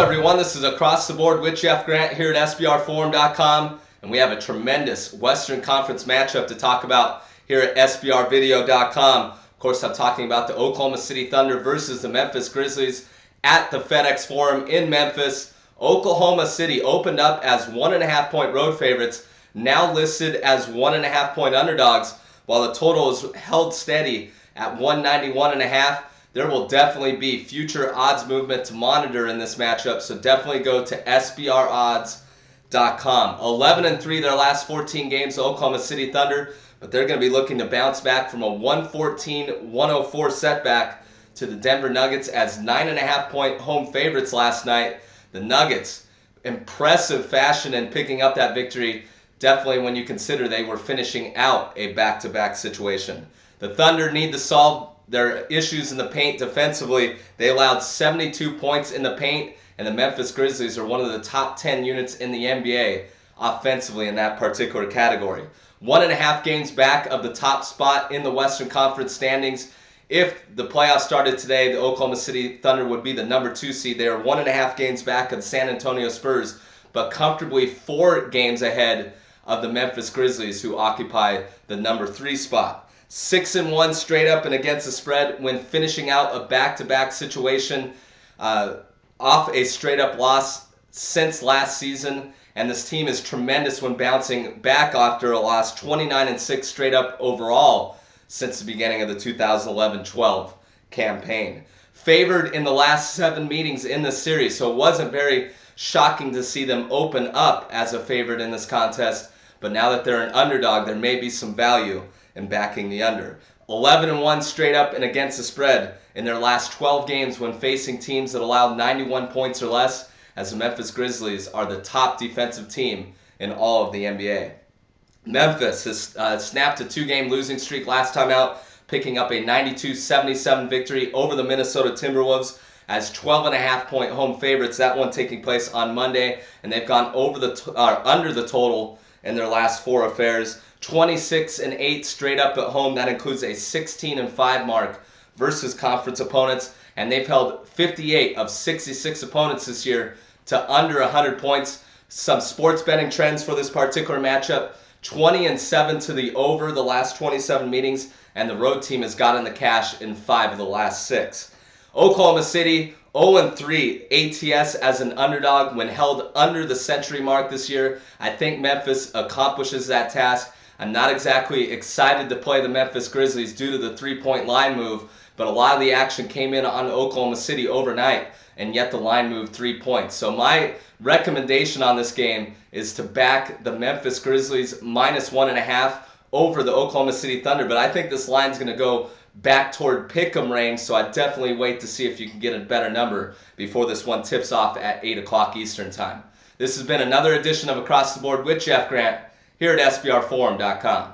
everyone, this is Across the Board with Jeff Grant here at SBRforum.com, and we have a tremendous Western Conference matchup to talk about here at SBRvideo.com. Of course, I'm talking about the Oklahoma City Thunder versus the Memphis Grizzlies at the FedEx Forum in Memphis. Oklahoma City opened up as 1.5-point road favorites, now listed as 1.5-point underdogs, while the total is held steady at 191.5. There will definitely be future odds movement to monitor in this matchup, so definitely go to SBRodds.com. 11-3 their last 14 games, the Oklahoma City Thunder, but they're going to be looking to bounce back from a 114-104 setback to the Denver Nuggets as 9.5-point home favorites last night. The Nuggets, impressive fashion in picking up that victory, definitely when you consider they were finishing out a back-to-back situation. The Thunder need to solve their issues in the paint defensively. They allowed 72 points in the paint, and the Memphis Grizzlies are one of the top 10 units in the NBA offensively in that particular category. 1.5 games back of the top spot in the Western Conference standings. If the playoffs started today, the Oklahoma City Thunder would be the number 2 seed. They are 1.5 games back of the San Antonio Spurs, but comfortably 4 games ahead of the Memphis Grizzlies, who occupy the number 3 spot. 6-1 straight up and against the spread when finishing out a back-to-back situation off a straight-up loss since last season. And this team is tremendous when bouncing back after a loss, 29-6 straight up overall since the beginning of the 2011-12 campaign. Favored in the last 7 meetings in this series, so it wasn't very shocking to see them open up as a favorite in this contest. But now that they're an underdog, there may be some value in backing the under. 11-1 straight up and against the spread in their last 12 games when facing teams that allowed 91 points or less, as the Memphis Grizzlies are the top defensive team in all of the NBA. Memphis has snapped a 2-game losing streak last time out, picking up a 92-77 victory over the Minnesota Timberwolves as 12.5-point home favorites. That one taking place on Monday, and they've gone over under the total in their last 4 affairs. 26-8 straight up at home. That includes a 16-5 mark versus conference opponents, and they've held 58 of 66 opponents this year to under 100 points. Some sports betting trends for this particular matchup: 20-7 to the over the last 27 meetings, and the road team has gotten the cash in 5 of the last 6. Oklahoma City 0-3 ATS as an underdog when held under the century mark this year. I think Memphis accomplishes that task. I'm not exactly excited to play the Memphis Grizzlies due to the 3-point line move, but a lot of the action came in on Oklahoma City overnight, and yet the line moved 3 points. So my recommendation on this game is to back the Memphis Grizzlies -1.5 over the Oklahoma City Thunder, but I think this line's going to go back toward pick'em range, so I'd definitely wait to see if you can get a better number before this one tips off at 8 o'clock Eastern Time. This has been another edition of Across the Board with Jeff Grant here at SBRforum.com.